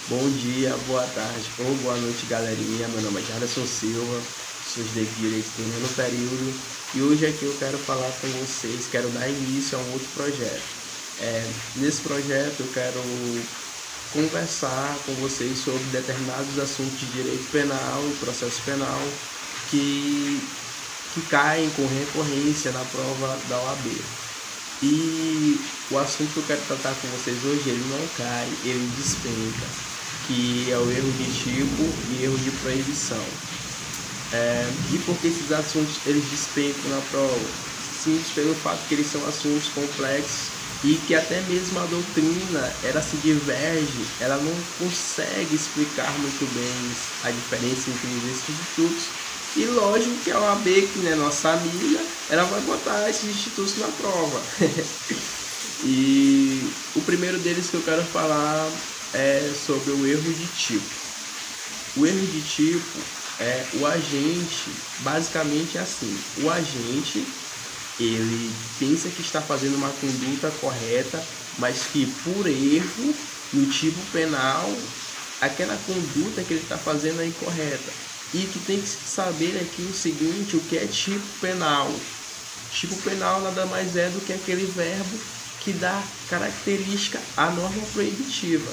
Bom dia, boa tarde ou boa noite, galerinha. Meu nome é Jarderson Silva, sou de Direito terminando período e hoje aqui eu quero falar com vocês, quero dar início a um outro projeto. Nesse projeto eu quero conversar com vocês sobre determinados assuntos de direito penal e processo penal que caem com recorrência na prova da OAB. E o assunto que eu quero tratar com vocês hoje, ele não cai, ele despenca, que é o erro de tipo e erro de proibição. E por que esses assuntos eles despencam na prova? Simples pelo fato que eles são assuntos complexos e que até mesmo a doutrina ela se diverge, ela não consegue explicar muito bem a diferença entre esses institutos. E lógico que a OAB, que não é nossa amiga, ela vai botar esses institutos na prova. E o primeiro deles que eu quero falar é sobre o erro de tipo. O erro de tipo é o agente, basicamente é assim, o agente ele pensa que está fazendo uma conduta correta, mas que por erro no tipo penal aquela conduta que ele está fazendo é incorreta. E tu tem que saber aqui o seguinte, o que é tipo penal. Tipo penal nada mais é do que aquele verbo que dá característica à norma proibitiva.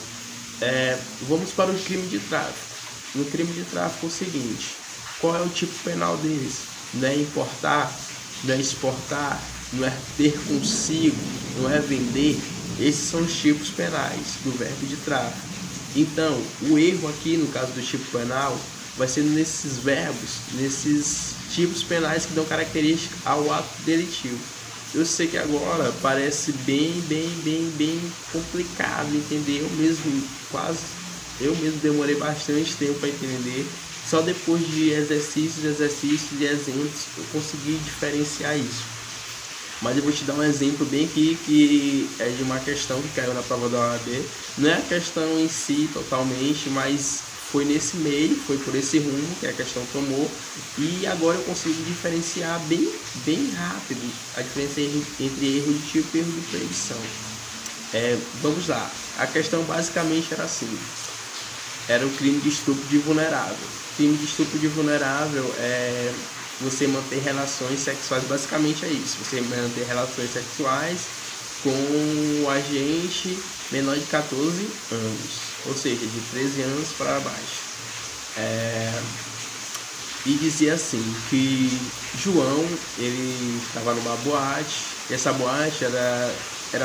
Vamos para o crime de tráfico. No crime de tráfico é o seguinte, qual é o tipo penal deles? Não é importar, não é exportar, não é ter consigo, não é vender. Esses são os tipos penais do verbo de tráfico. Então, o erro aqui no caso do tipo penal vai ser nesses verbos, nesses tipos penais que dão característica ao ato delitivo. Eu sei que agora parece bem complicado entender, eu mesmo demorei bastante tempo para entender. Só depois de exercícios e exemplos eu consegui diferenciar isso. Mas eu vou te dar um exemplo bem aqui que é de uma questão que caiu na prova da OAB. Não é a questão em si totalmente, mas foi nesse meio, foi por esse rumo que a questão tomou. E agora eu consigo diferenciar bem rápido a diferença entre erro de tipo e erro de proibição. Vamos lá. A questão basicamente era assim. Era o crime de estupro de vulnerável. O crime de estupro de vulnerável é você manter relações sexuais, basicamente é isso. Você manter relações sexuais com o agente menor de 14 anos, ou seja, de 13 anos para baixo. E dizia assim, que João, ele estava numa boate, e essa boate era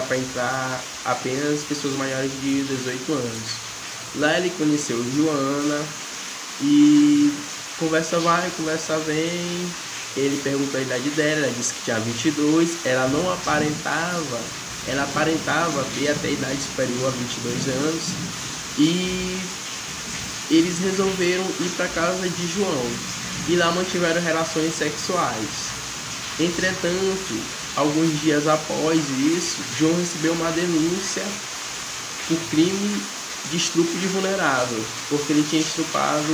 para entrar apenas pessoas maiores de 18 anos. Lá ele conheceu Joana e conversa vai, conversa vem. Ele perguntou a idade dela, ela disse que tinha 22, ela aparentava ter até a idade superior a 22 anos. E eles resolveram ir para casa de João e lá mantiveram relações sexuais. Entretanto, alguns dias após isso, João recebeu uma denúncia por crime de estupro de vulnerável, porque ele tinha estuprado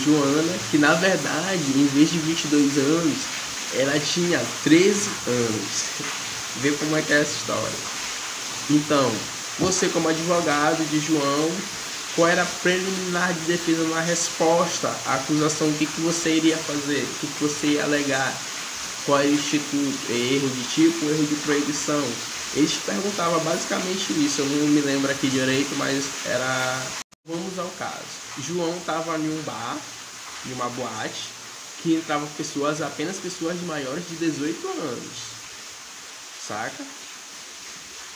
Joana, que na verdade, em vez de 22 anos, ela tinha 13 anos. Vê como é que é essa história. Então, você como advogado de João, qual era a preliminar de defesa na resposta à acusação? O que você iria fazer? O que você ia alegar? Qual é o instituto? Erro de tipo, erro de proibição? Eles perguntavam basicamente isso, eu não me lembro aqui direito, mas era... Vamos ao caso. João estava em um bar, em uma boate, que entravam apenas pessoas maiores de 18 anos. Saca?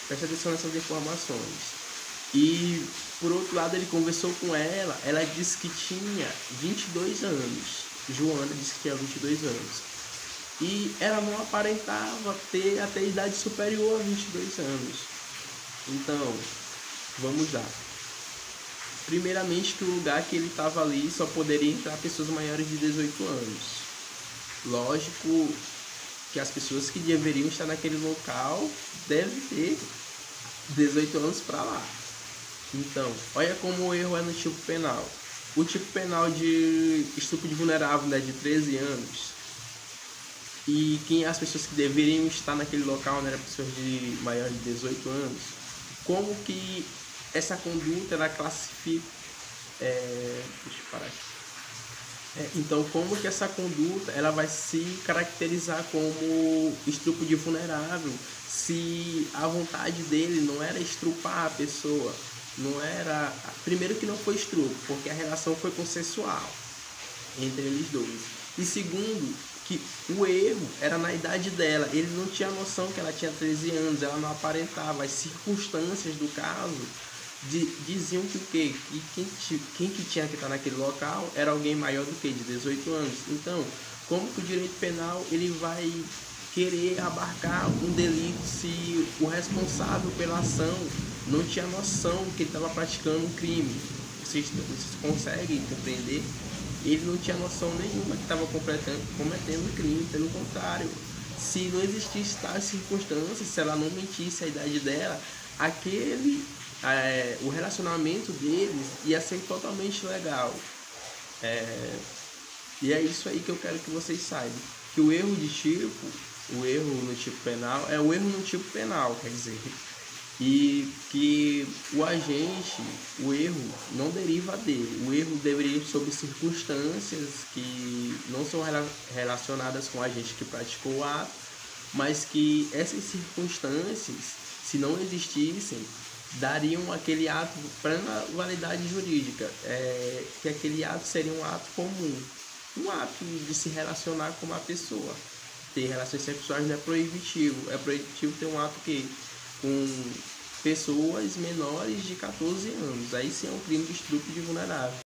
Presta atenção nessas informações. E, por outro lado, ele conversou com ela, ela disse que tinha 22 anos. Joana disse que tinha 22 anos. E ela não aparentava ter até idade superior a 22 anos. Então, vamos lá. Primeiramente, que o lugar que ele estava ali só poderia entrar pessoas maiores de 18 anos. Lógico que as pessoas que deveriam estar naquele local devem ter 18 anos para lá. Então, olha como o erro é no tipo penal. O tipo penal de estupro de vulnerável é de 13 anos. E as pessoas que deveriam estar naquele local, né, eram pessoas de maior de 18 anos. Como que essa conduta ela classifica Deixa eu parar aqui. Então, como que essa conduta ela vai se caracterizar como estupro de vulnerável se a vontade dele não era estrupar a pessoa, não era... Primeiro que não foi estupro, porque a relação foi consensual entre eles dois. E segundo, que o erro era na idade dela. Ele não tinha noção que ela tinha 13 anos, ela não aparentava. As circunstâncias do caso diziam que o quê? Que quem que tinha que estar naquele local era alguém maior do que de 18 anos. Então, como que o direito penal ele vai querer abarcar um delito se o responsável pela ação não tinha noção que ele estava praticando um crime? Vocês conseguem compreender? Ele não tinha noção nenhuma que estava cometendo um crime. Pelo contrário, se não existisse tais circunstâncias, se ela não mentisse a idade dela, o relacionamento deles ia ser totalmente legal. E é isso aí que eu quero que vocês saibam, que o erro no tipo penal é o erro no tipo penal, quer dizer, e que o erro não deriva dele, o erro deveria ir sob circunstâncias que não são relacionadas com a gente que praticou o ato, mas que essas circunstâncias, se não existissem, dariam aquele ato plena validade jurídica, que aquele ato seria um ato comum, um ato de se relacionar com uma pessoa. Ter relações sexuais não é proibitivo, é proibitivo ter um ato com pessoas menores de 14 anos, aí sim é um crime de estupro de vulnerável.